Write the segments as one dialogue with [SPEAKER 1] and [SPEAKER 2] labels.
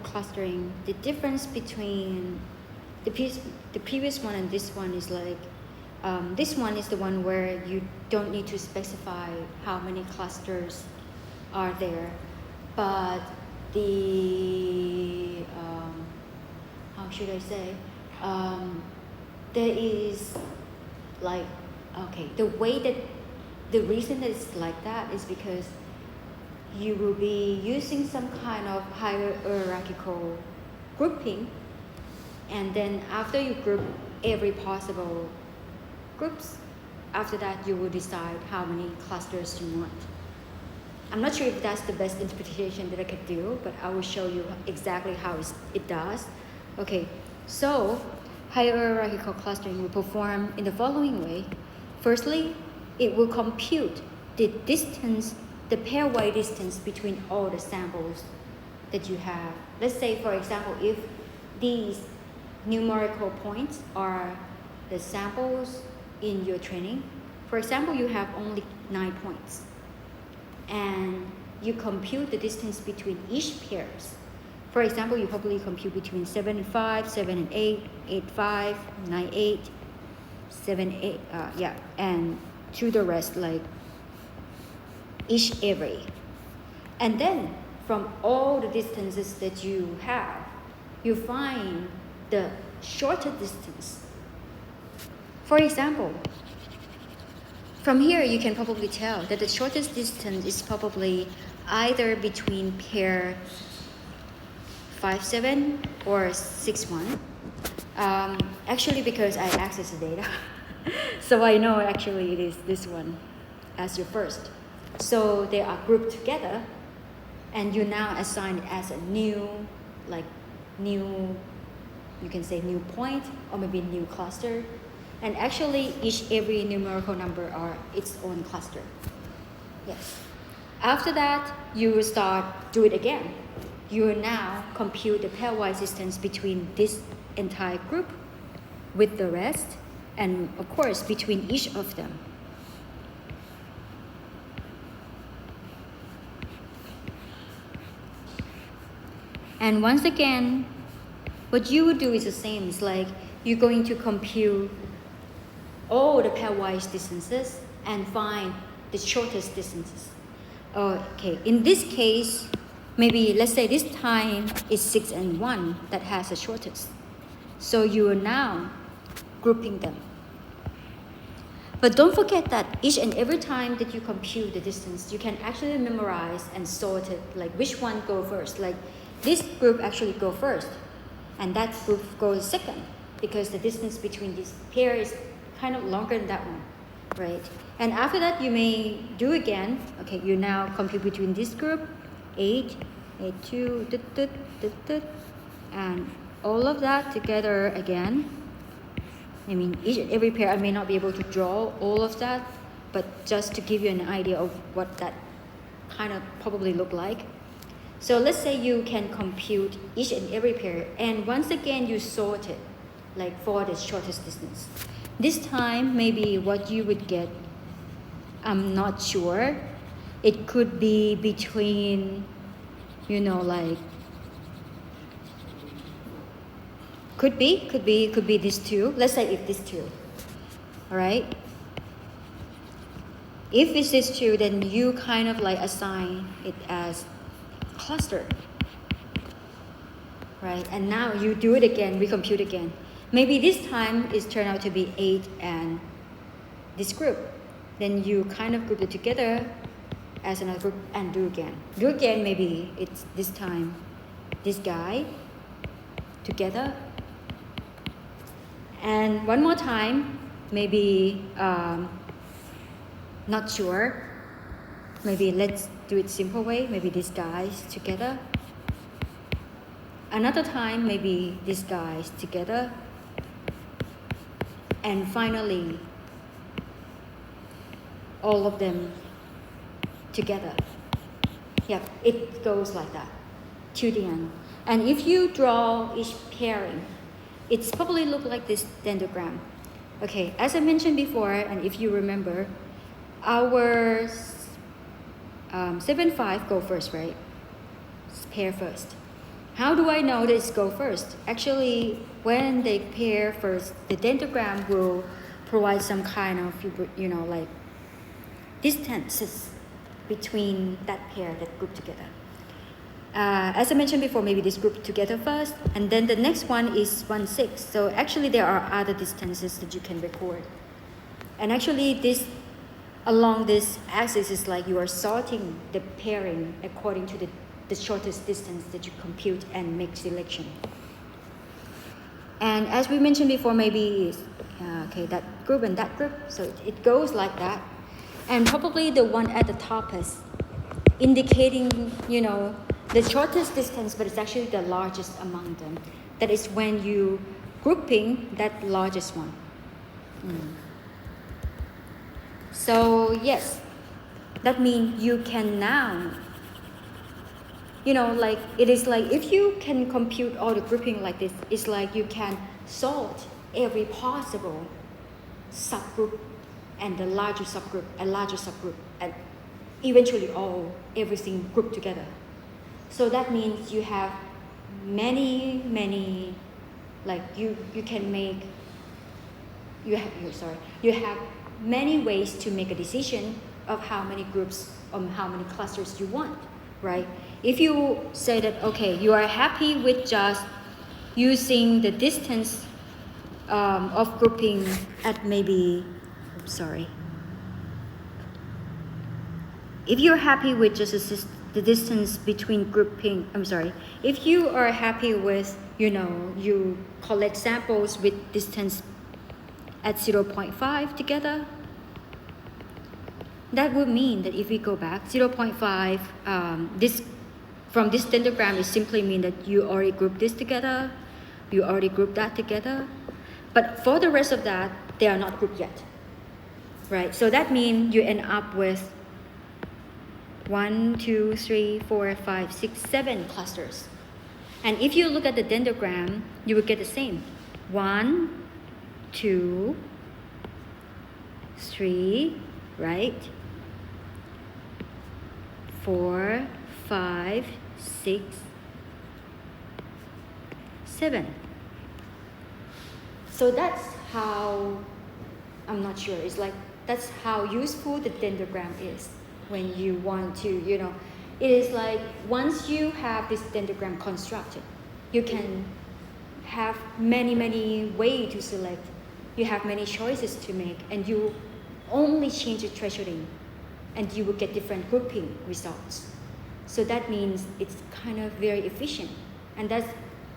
[SPEAKER 1] Clustering, the difference between the previous one and this one is like, this one is the one where you don't need to specify how many clusters are there, but the, how should I say, there is like, okay, the reason that it's like that is because you will be using some kind of hierarchical grouping, and then after you group every possible groups, after that you will decide how many clusters you want. I'm not sure if that's the best interpretation that I could do, but I will show you exactly how it does. Okay, so hierarchical clustering will perform in the following way. Firstly, it will compute the distance, the pairwise distance between all the samples that you have. Let's say, for example, if these numerical points are the samples in your training, for example, you have only 9 points, and you compute the distance between each pairs. For example, you probably compute between 7 and 5, 7 and 8, 8, 5, 9, 8, 7, 8, and to the rest, like each every. And then from all the distances that you have, you find the shorter distance. For example, from here you can probably tell that the shortest distance is probably either between pair 5, 7 or 6, 1. Actually, because I access the data, so I know actually it is this one as your first. So they are grouped together, and you now assign it as a new, you can say new point, or maybe new cluster. And actually, every numerical number are its own cluster. Yes. After that, you will do it again. You will now compute the pairwise distance between this entire group with the rest, and of course, between each of them. And once again, what you would do is the same. It's like you're going to compute all the pairwise distances and find the shortest distances. Okay, in this case, maybe let's say this time is 6 and 1 that has the shortest. So you are now grouping them. But don't forget that each and every time that you compute the distance, you can actually memorize and sort it, like which one go first. Like this group actually go first, and that group goes second, because the distance between these pair is kind of longer than that one, right? And after that, you may do again. Okay, you now compute between this group, 8, 8, 2, and all of that together again. I mean, each and every pair, I may not be able to draw all of that, but just to give you an idea of what that kind of probably look like. So let's say you can compute each and every pair, and once again you sort it, like for the shortest distance. This time, maybe what you would get, I'm not sure. It could be between, like, could be these two. Let's say if these two, all right? If it's these two, then you kind of like assign it as cluster, right? And now you do it again, recompute again. Maybe this time it turned out to be 8 and this group. Then you kind of group it together as another group and do again. Do again, maybe it's this time this guy together. And one more time, maybe, not sure. Maybe let's do it simple way. Maybe these guys together. Another time, maybe these guys together. And finally, all of them together. Yeah, it goes like that to the end. And if you draw each pairing, it's probably look like this dendrogram. Okay, as I mentioned before, and if you remember, our 7, 5 go first, right? Pair first. How do I know that it's go first? Actually, when they pair first, the dendrogram will provide some kind of, like distances between that pair that group together. As I mentioned before, maybe this group together first, and then the next one is 1, 6. So actually there are other distances that you can record. And actually along this axis is like you are sorting the pairing according to the shortest distance that you compute and make selection. And as we mentioned before, maybe that group and that group, so it goes like that. And probably the one at the top is indicating, the shortest distance, but it's actually the largest among them. That is when you grouping that largest one. So yes, that means you can now, like it is like if you can compute all the grouping like this, it's like you can sort every possible subgroup and the larger subgroup, and eventually everything grouped together. So that means you have many, like you have many ways to make a decision of how many groups, how many clusters you want, right? If you say that, okay, you are happy with just using the distance of grouping at maybe, if you're happy with just the distance between grouping, if you are happy with, you collect samples with distance at 0.5 together, that would mean that if we go back 0.5, from this dendrogram, it simply means that you already grouped this together, you already grouped that together, but for the rest of that, they are not grouped yet, right? So that means you end up with 1, 2, 3, 4, 5, 6, 7 clusters. And if you look at the dendrogram, you will get the same. 1, 2, 3, right? 4, 5, 6, 7. So that's how, I'm not sure, it's like that's how useful the dendrogram is. When you want to, it is like once you have this dendrogram constructed, you can have many ways to select. You have many choices to make, and you only change the thresholding, and you will get different grouping results. So that means it's kind of very efficient, and that's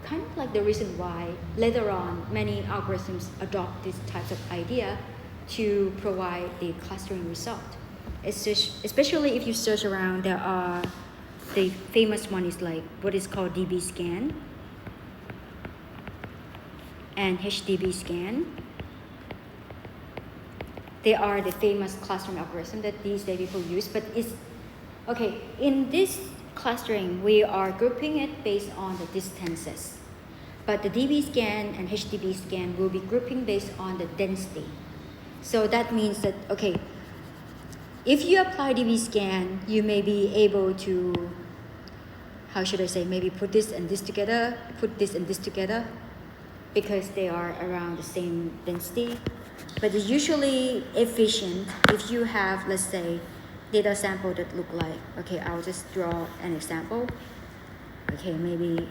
[SPEAKER 1] kind of like the reason why later on many algorithms adopt this type of idea to provide the clustering result. Especially if you search around, there are the famous one is like what is called DB scan and HDB scan. They are the famous clustering algorithm that these days people use, but it's okay. In this clustering, we are grouping it based on the distances, but the DB scan and HDB scan will be grouping based on the density. So that means that, okay, if you apply DB scan, you may be able to, maybe put this and this together, put this and this together, because they are around the same density. But it's usually efficient if you have, let's say, data sample that look like, okay, I'll just draw an example. Okay, maybe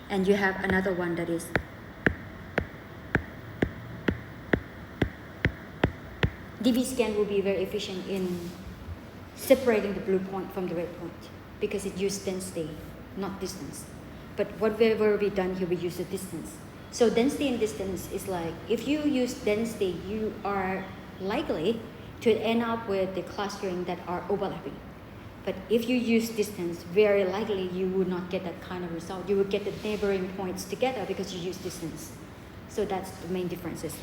[SPEAKER 1] and you have another one that is DB scan will be very efficient in separating the blue point from the red point because it uses density, not distance. But whatever we done here, we use the distance. So density and distance is like, if you use density, you are likely to end up with the clustering that are overlapping. But if you use distance, very likely you will not get that kind of result. You will get the neighboring points together because you use distance. So that's the main differences.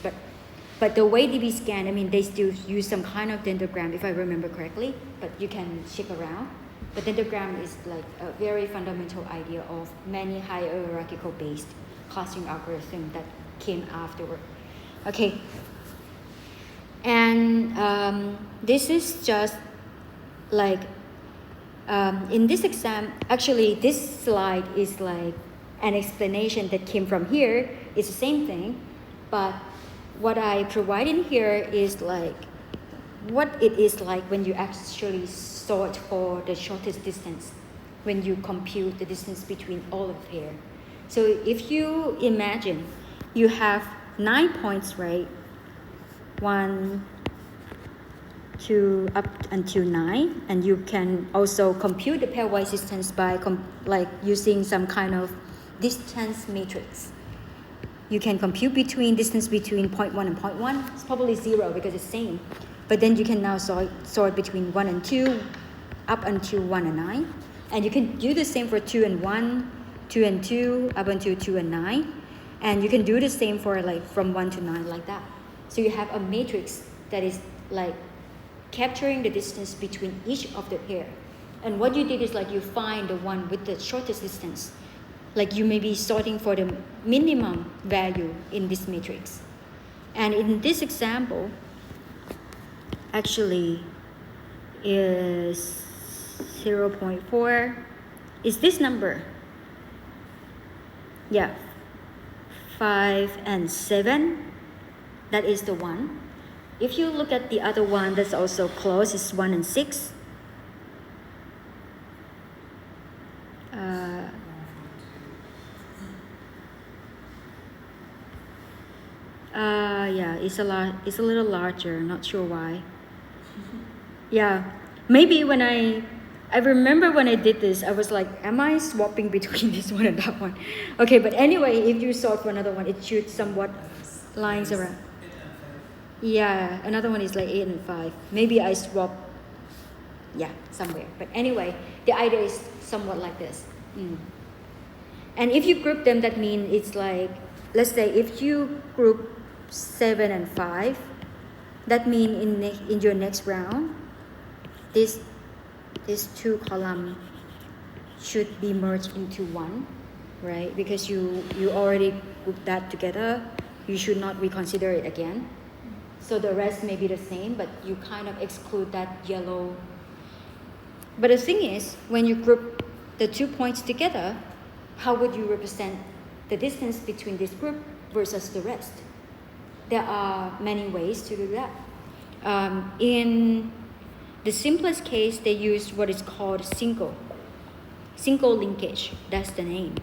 [SPEAKER 1] But the way DB scan, they still use some kind of dendrogram, if I remember correctly, but you can check around. But dendrogram is like a very fundamental idea of many hierarchical based clustering algorithm that came afterward. Okay. And this is just like in this exam, actually this slide is like an explanation that came from here. It's the same thing, but what I provide in here is like what it is like when you actually sort for the shortest distance, when you compute the distance between all of here. So if you imagine you have 9 points, right? 1, 2, up until 9, and you can also compute the pairwise distance by like using some kind of distance matrix. You can compute distance between point 1 and point 1. It's probably 0 because it's same. But then you can now sort between 1 and 2, up until 1 and 9. And you can do the same for 2 and 1, 2 and 2, up until 2 and 9. And you can do the same for like from 1 to 9 like that. So you have a matrix that is like capturing the distance between each of the pair. And what you did is like you find the one with the shortest distance. Like you may be sorting for the minimum value in this matrix. And in this example, actually is 0.4 is this number. Yeah, 5 and 7, that is the one. If you look at the other one that's also close, it's 1 and 6. Yeah, it's a little larger, not sure why. Yeah, maybe when I remember when I did this, I was like, am I swapping between this one and that one? Okay, but anyway, if you sort for another one, it should somewhat lines around. Yeah, another one is like 8 and 5. Maybe I swap, yeah, somewhere. But anyway, the idea is somewhat like this. And if you group them, that means it's like, let's say if you group 7 and 5, that means in your next round, this 2 column should be merged into one, right? Because you already grouped that together, you should not reconsider it again. So the rest may be the same, but you kind of exclude that yellow. But the thing is, when you group the 2 points together, how would you represent the distance between this group versus the rest? There are many ways to do that. In the simplest case, they use what is called single linkage. That's the name.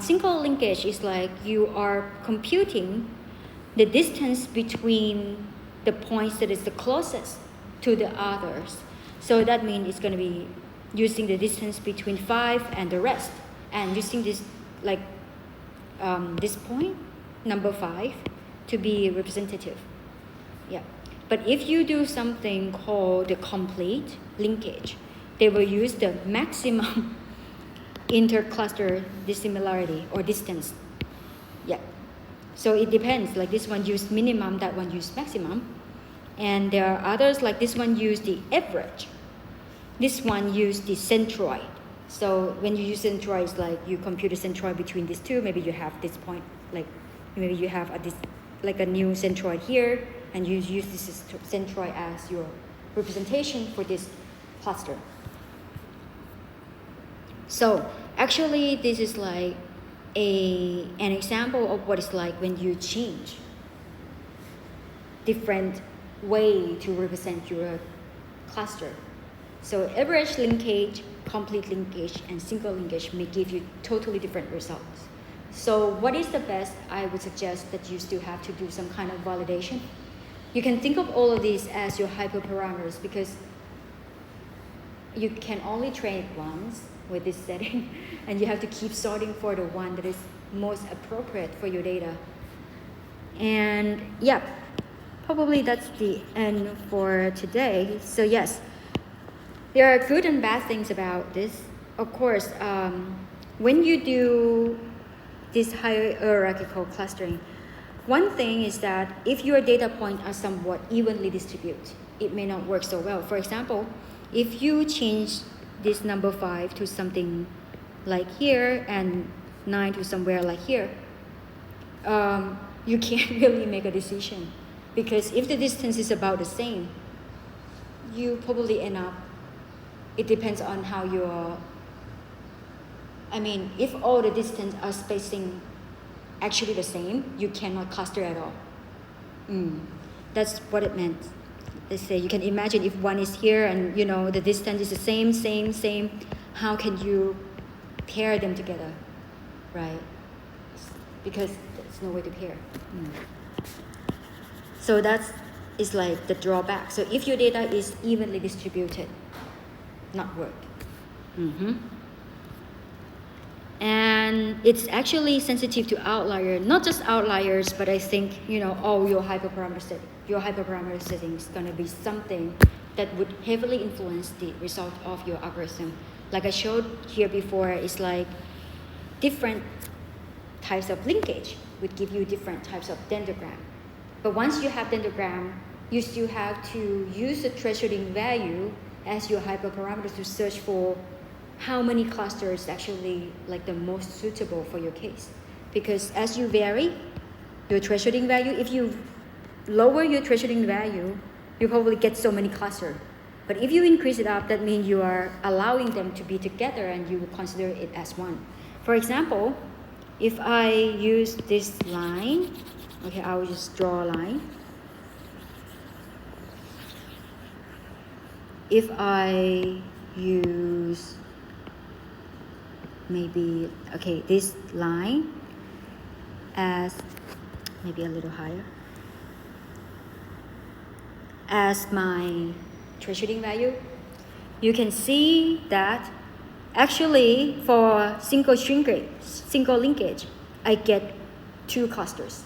[SPEAKER 1] Single linkage is like you are computing the distance between the points that is the closest to the others. So that means it's going to be using the distance between 5 and the rest, and using this like this point, number 5, to be representative. Yeah. But if you do something called the complete linkage, they will use the maximum intercluster dissimilarity or distance. Yeah. So it depends. Like this one used minimum, that one used maximum. And there are others like this one used the average. This one used the centroid. So when you use centroid, it's like you compute a centroid between these two. Maybe you have this point, like maybe you have a new centroid here, and you use this centroid as your representation for this cluster. So actually, this is like an example of what it's like when you change different way to represent your cluster. So average linkage, complete linkage, and single linkage may give you totally different results. So what is the best? I would suggest that you still have to do some kind of validation. You can think of all of these as your hyperparameters because you can only train it once with this setting, and you have to keep sorting for the one that is most appropriate for your data. And yeah, probably that's the end for today. So yes, there are good and bad things about this. Of course, when you do this hierarchical clustering, one thing is that if your data points are somewhat evenly distributed, it may not work so well. For example, if you change this number 5 to something like here and 9 to somewhere like here, you can't really make a decision, because if the distance is about the same, you probably end up it depends on how you're, if all the distance are spacing actually the same, you cannot cluster at all. That's what it meant. Let's say you can imagine if one is here and the distance is the same, how can you pair them together, right? Because there's no way to pair. So is like the drawback. So if your data is evenly distributed, not work. And it's actually sensitive to outlier, not just outliers, but I think all your hyperparameter settings gonna be something that would heavily influence the result of your algorithm. Like I showed here before, it's like different types of linkage would give you different types of dendrogram. But once you have dendrogram, you still have to use the thresholding value as your hyperparameter to search for how many clusters actually like the most suitable for your case. Because as you vary your thresholding value, if you lower your thresholding value, you probably get so many clusters. But if you increase it up, that means you are allowing them to be together and you will consider it as one. For example, if I use this line, okay, I will just draw a line. If I use maybe, this line as maybe a little higher as my thresholding value, you can see that actually for single linkage, I get 2 clusters.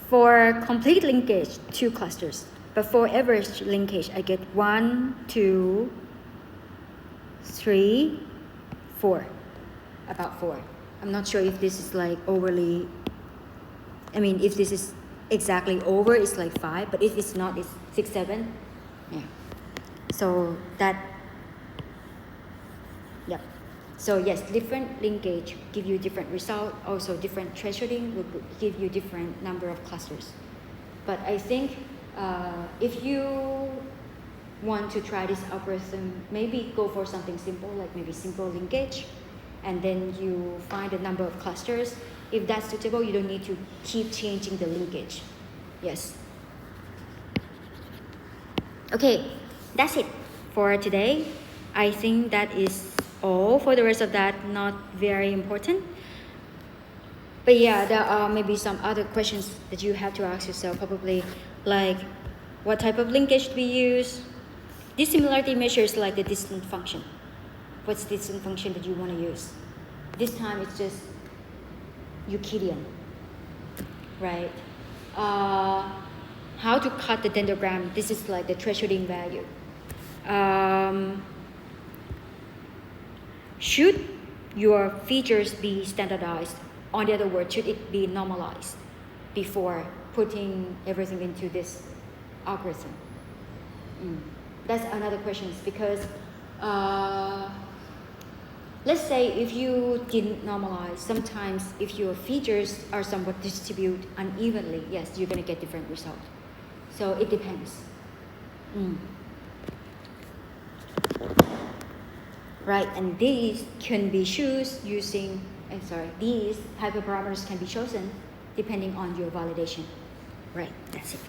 [SPEAKER 1] For complete linkage, 2 clusters. But for average linkage, I get 1, 2, 3, 4. About 4. I'm not sure if this is like overly, if this is exactly over, it's like 5, but if it's not, it's 6, 7. Yeah. So So yes, different linkage give you different result. Also different thresholding will give you different number of clusters. But I think if you want to try this algorithm, maybe go for something simple, like maybe simple linkage, and then you find the number of clusters. If that's suitable, you don't need to keep changing the linkage. Yes. Okay, that's it for today. I think that is all. For the rest of that, not very important. But yeah, there are maybe some other questions that you have to ask yourself, probably like what type of linkage do we use? This similarity measure is like the distance function. What's the distance function that you want to use? This time it's just Euclidean, right? How to cut the dendrogram? This is like the thresholding value. Should your features be standardized? On the other word, should it be normalized before putting everything into this algorithm? That's another question, because let's say if you didn't normalize, sometimes if your features are somewhat distributed unevenly, yes, you're going to get different results. So it depends. Right, and these can be these hyperparameters can be chosen depending on your validation. Right, that's it.